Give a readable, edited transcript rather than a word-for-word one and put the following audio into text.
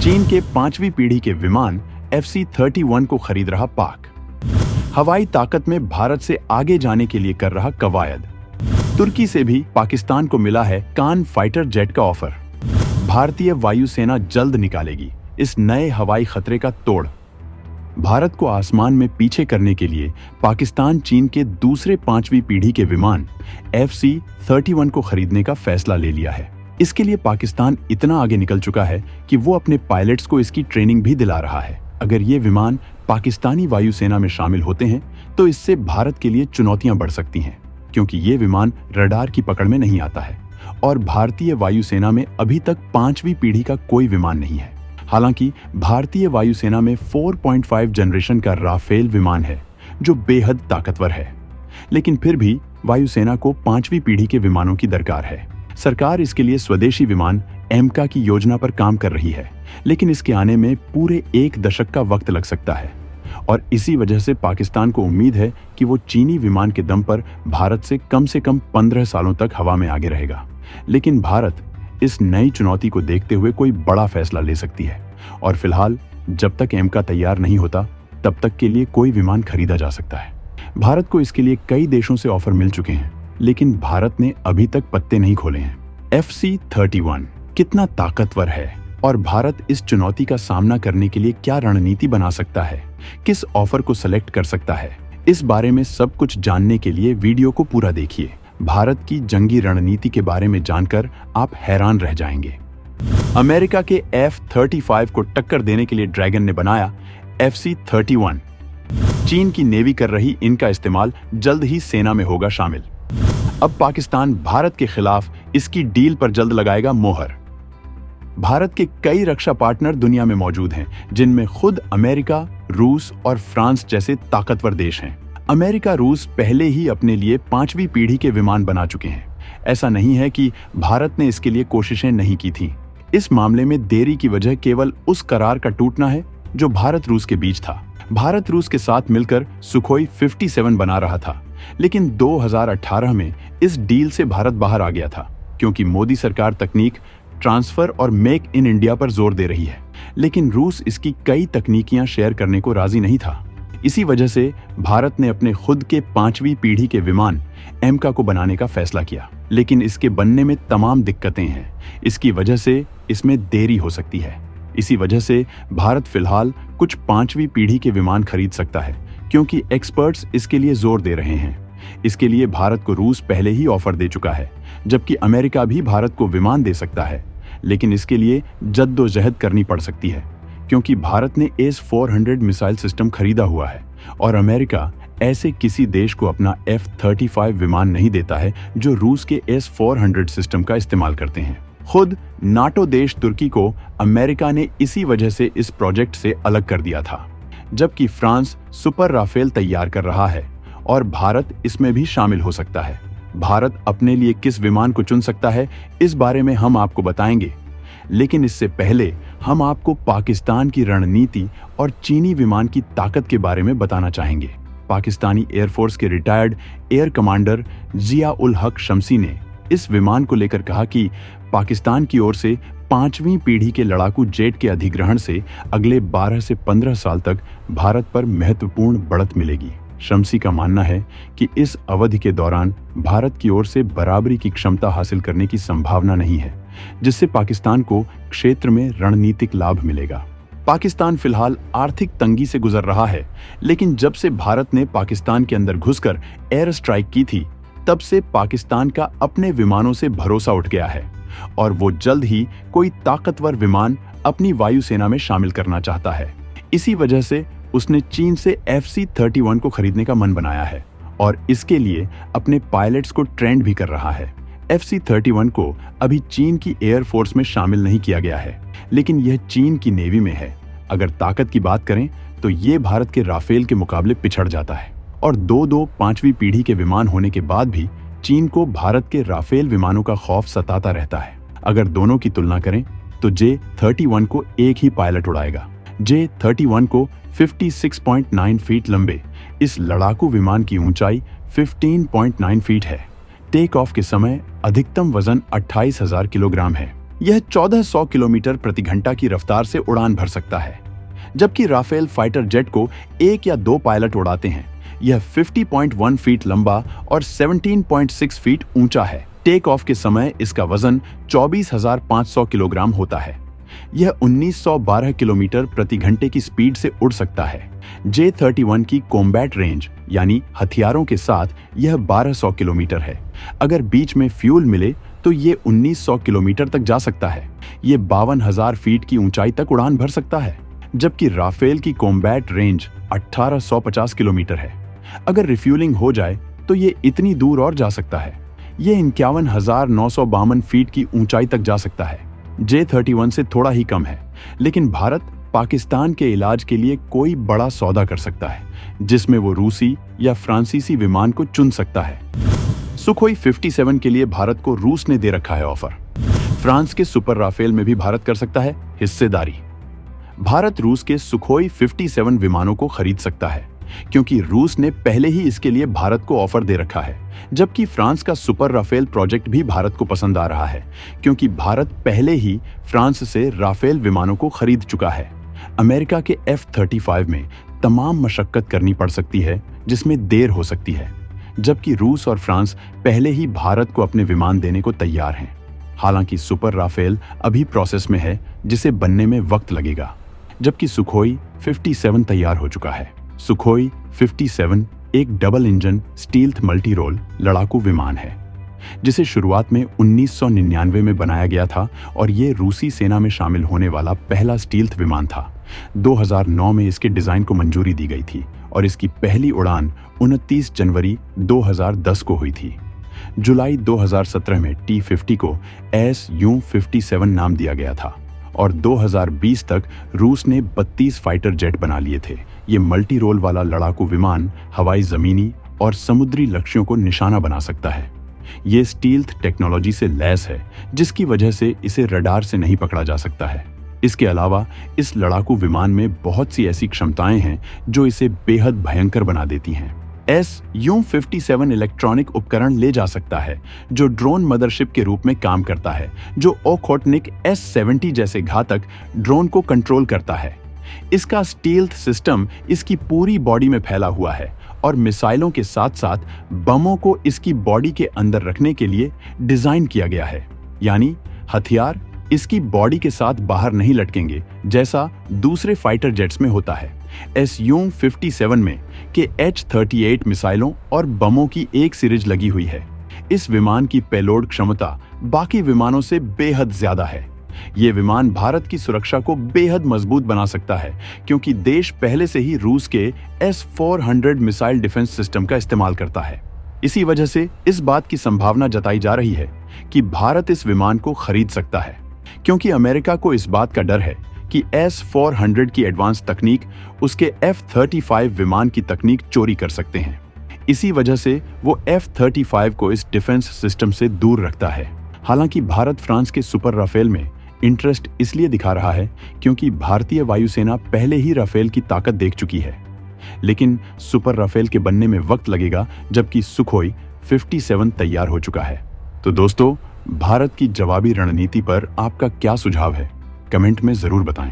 चीन के 5वीं पीढ़ी के विमान FC-31 को खरीद रहा पाक। हवाई ताकत में भारत से आगे जाने के लिए कर रहा कवायद। तुर्की से भी पाकिस्तान को मिला है कान फाइटर जेट का ऑफर। भारतीय वायुसेना जल्द निकालेगी इस नए हवाई खतरे का तोड़। भारत को आसमान में पीछे करने के लिए पाकिस्तान चीन के दूसरे 5वीं पीढ़ी के विमान FC-31 को खरीदने का फैसला ले लिया है। इसके लिए पाकिस्तान इतना आगे निकल चुका है कि वो अपने पायलट्स को इसकी ट्रेनिंग भी दिला रहा है। अगर ये विमान पाकिस्तानी वायुसेना में शामिल होते हैं तो इससे भारत के लिए चुनौतियां बढ़ सकती हैं, क्योंकि ये विमान रडार की पकड़ में नहीं आता है और भारतीय वायुसेना में अभी तक 5वीं पीढ़ी का कोई विमान नहीं है। हालांकि भारतीय वायुसेना में 4.5 जनरेशन का राफेल विमान है जो बेहद ताकतवर है, लेकिन फिर भी वायुसेना को 5वीं पीढ़ी के विमानों की दरकार है। सरकार इसके लिए स्वदेशी विमान एमका की योजना पर काम कर रही है, लेकिन इसके आने में पूरे 1 दशक का वक्त लग सकता है और इसी वजह से पाकिस्तान को उम्मीद है कि वो चीनी विमान के दम पर भारत से कम 15 सालों तक हवा में आगे रहेगा। लेकिन भारत इस नई चुनौती को देखते हुए कोई बड़ा फैसला ले सकती है और फिलहाल जब तक एमका तैयार नहीं होता तब तक के लिए कोई विमान खरीदा जा सकता है। भारत को इसके लिए कई देशों से ऑफर मिल चुके हैं, लेकिन भारत ने अभी तक पत्ते नहीं खोले हैं। FC-31 कितना ताकतवर है और भारत इस चुनौती का सामना करने के लिए क्या रणनीति बना सकता है, किस ऑफर को सेलेक्ट कर सकता है, इस बारे में सब कुछ जानने के लिए वीडियो को पूरा देखिए। भारत की जंगी रणनीति के बारे में जानकर आप हैरान रह जाएंगे। अमेरिका के F-35 को टक्कर देने के लिए ड्रैगन ने बनाया FC-31। चीन की नेवी कर रही इनका इस्तेमाल जल्द ही सेना में होगा शामिल। अब पाकिस्तान भारत के खिलाफ इसकी डील पर जल्द लगाएगा मोहर। भारत के कई रक्षा पार्टनर दुनिया में मौजूद हैं, जिनमें खुद अमेरिका, रूस और फ्रांस जैसे ताकतवर देश हैं। अमेरिका, रूस पहले ही अपने लिए 5वीं पीढ़ी के विमान बना चुके हैं। ऐसा नहीं है कि भारत ने इसके लिए कोशिशें नहीं की थीं। इस मामले में देरी की वजह केवल उस करार का टूटना है जो भारत रूस के बीच था। भारत रूस के साथ मिलकर सुखोई 57 बना रहा था, लेकिन 2018 में इस डील से भारत बाहर आ गया था, क्योंकि मोदी सरकार तकनीक ट्रांसफर और मेक इन इंडिया पर जोर दे रही है, लेकिन रूस इसकी कई तकनीकियां शेयर करने को राजी नहीं था। इसी वजह से भारत ने अपने खुद के 5वीं पीढ़ी के विमान एमका को बनाने का फैसला किया, लेकिन इसके बनने में तमाम दिक्कतें हैं। इसकी वजह से इसमें देरी हो सकती है। इसी वजह से भारत फिलहाल कुछ 5वीं पीढ़ी के विमान खरीद सकता है, क्योंकि एक्सपर्ट्स इसके लिए जोर दे रहे हैं। इसके लिए भारत को रूस पहले ही ऑफर दे चुका है, जबकि अमेरिका भी भारत को विमान दे सकता है, लेकिन इसके लिए जद्दोजहद करनी पड़ सकती है, क्योंकि भारत ने S-400 मिसाइल सिस्टम खरीदा हुआ है और अमेरिका ऐसे किसी देश को अपना F-35 विमान नहीं देता है जो रूस के S-400 सिस्टम का इस्तेमाल करते हैं। खुद नाटो देश तुर्की को अमेरिका ने इसी वजह से इस प्रोजेक्ट से अलग कर दिया था, जबकि फ्रांस सुपर राफेल तैयार कर रहा है और भारत इसमें भी शामिल हो सकता है। भारत अपने लिए किस विमान को चुन सकता है, इस बारे में हम आपको बताएंगे, लेकिन इससे पहले हम आपको पाकिस्तान की रणनीति और चीनी विमान की ताकत के बारे में बताना चाहेंगे। पाकिस्तानी एयरफोर्स के रिटायर्ड एयर कमांडर जिया उल हक शम्सी ने इस विमान को लेकर कहा कि पाकिस्तान की ओर से 5वीं पीढ़ी के लड़ाकू जेट के अधिग्रहण से अगले 12 से 15 साल तक भारत पर महत्वपूर्ण बढ़त मिलेगी। शम्सी का मानना है कि इस अवधि के दौरान भारत की ओर से बराबरी की क्षमता हासिल करने की संभावना नहीं है, जिससे पाकिस्तान को क्षेत्र में रणनीतिक लाभ मिलेगा। पाकिस्तान फिलहाल आर्थिक तंगी से गुजर रहा है, लेकिन जब से भारत ने पाकिस्तान के अंदर घुसकर एयर स्ट्राइक की थी, तब से पाकिस्तान का अपने विमानों से भरोसा उठ गया है और वो जल्द ही कोई ताकतवर विमान अपनी वायुसेना में शामिल करना चाहता है। इसी वजह से उसने चीन से FC-31 को खरीदने का मन बनाया है और इसके लिए अपने पायलट्स को ट्रेंड भी कर रहा है। FC-31 को अभी चीन की एयरफोर्स में शामिल नहीं किया गया है, लेकिन यह चीन की नेवी में है। अगर ताकत की बात करें तो ये भारत के राफेल के मुकाबले पिछड़ जाता है और 5वीं पीढ़ी के विमान होने के बाद भी चीन को भारत के राफेल विमानों का खौफ सताता रहता है। अगर दोनों की तुलना करें तो J-31 को एक ही पायलट उड़ाएगा। J-31 को 56.9 फीट लंबे इस लड़ाकू विमान की ऊंचाई 15.9 फीट है। टेक ऑफ के समय अधिकतम वजन 28,000 किलोग्राम है। यह 1400 किलोमीटर प्रति घंटा की रफ्तार से उड़ान भर सकता है, जबकि राफेल फाइटर जेट को 1 या 2 पायलट उड़ाते हैं। यह 50.1 फीट लंबा और 17.6 फीट ऊंचा है। टेक ऑफ के समय इसका वजन 24,500 किलोग्राम होता है। यह 1912 किलोमीटर प्रति घंटे की स्पीड से उड़ सकता है। J-31 की कॉम्बैट रेंज यानी हथियारों के साथ यह 1200 किलोमीटर है। अगर बीच में फ्यूल मिले तो ये 1900 किलोमीटर तक जा सकता है। ये 52,000 फीट की ऊंचाई तक उड़ान भर सकता है, जबकि राफेल की कॉम्बैट रेंज 1850 किलोमीटर है। अगर रिफ्यूलिंग हो जाए तो ये इतनी दूर और जा सकता है। ये 51,952 फीट की ऊंचाई तक जा सकता है। J-31 से थोड़ा ही कम है, लेकिन भारत पाकिस्तान के इलाज के लिए कोई बड़ा सौदा कर सकता है, जिसमें वो रूसी या फ्रांसीसी विमान को चुन सकता है। सुखोई 57 के लिए भारत को रूस ने दे रखा है ऑफर। फ्रांस के सुपर राफेल में भी भारत कर सकता है हिस्सेदारी। भारत रूस के सुखोई 57 विमानों को खरीद सकता है, क्योंकि रूस ने पहले ही इसके लिए भारत को ऑफर दे रखा है, जबकि फ्रांस का सुपर राफेल प्रोजेक्ट भी भारत को पसंद आ रहा है, क्योंकि भारत पहले ही फ्रांस से राफेल विमानों को खरीद चुका है। अमेरिका के F-35 में तमाम मशक्कत करनी पड़ सकती है, जिसमें देर हो सकती है, जबकि रूस और फ्रांस पहले ही भारत को अपने विमान देने को तैयार हैं। हालांकि सुपर राफेल अभी प्रोसेस में है, जिसे बनने में वक्त लगेगा, जबकि सुखोई 57 तैयार हो चुका है। सुखोई 57 एक double engine stealth multi role लड़ाकू विमान है, जिसे शुरुआत में 1999 में बनाया गया था और ये रूसी सेना में शामिल होने वाला पहला स्टील्थ विमान था। 2009 में इसके डिजाइन को मंजूरी दी गई थी और इसकी पहली उड़ान 29 जनवरी 2010 को हुई थी। जुलाई 2017 में T-50 को Su-57 नाम दिया गया था और 2020 तक रूस ने 32 फाइटर जेट बना लिए थे। ये मल्टी रोल वाला लड़ाकू विमान हवाई, जमीनी और समुद्री लक्ष्यों को निशाना बना सकता है। ये स्टील्थ टेक्नोलॉजी से लैस है, जिसकी वजह से इसे रडार से नहीं पकड़ा जा सकता है। इसके अलावा इस लड़ाकू विमान में बहुत सी ऐसी क्षमताएं हैं जो इसे बेहद भयंकर बना देती हैं। Su-57 इलेक्ट्रॉनिक उपकरण ले जा सकता है, जो ड्रोन मदरशिप के रूप में काम करता है, जो ओखोटनिक S-70 जैसे घातक ड्रोन को कंट्रोल करता है। इसका स्टील्थ सिस्टम इसकी पूरी बॉडी में फैला हुआ है और मिसाइलों के साथ साथ बमों को इसकी बॉडी के अंदर रखने के लिए डिजाइन किया गया है, यानी हथियार इसकी बॉडी के साथ बाहर नहीं लटकेंगे, जैसा दूसरे फाइटर जेट्स में होता है। Su-57 में के H-38 मिसाइलों और बमों की एक सीरीज लगी हुई है। इस विमान की पेलोड क्षमता बाकी विमानों से बेहद ज्यादा है। ये विमान भारत की सुरक्षा को बेहद मजबूत बना सकता है, क्योंकि देश पहले से ही रूस के S-400 मिसाइल डिफेंस सिस्टम का इस्तेमाल करता है। इसी वजह से इस बात की संभावना जताई जा रही है कि भारत इस विमान को खरीद सकता है, क्योंकि अमेरिका को इस बात का डर है कि S-400 की एडवांस तकनीक उसके F-35 विमान की तकनीक चोरी कर सकते हैं। इसी वजह से वो F-35 को इस डिफेंस सिस्टम से दूर रखता है। हालांकि भारत फ्रांस के सुपर राफेल में इंटरेस्ट इसलिए दिखा रहा है क्योंकि भारतीय वायुसेना पहले ही राफेल की ताकत देख चुकी है, लेकिन सुपर राफेल के बनने में वक्त लगेगा, जबकि सुखोई 57 तैयार हो चुका है। तो दोस्तों, भारत की जवाबी रणनीति पर आपका क्या सुझाव है? कमेंट में जरूर बताएं।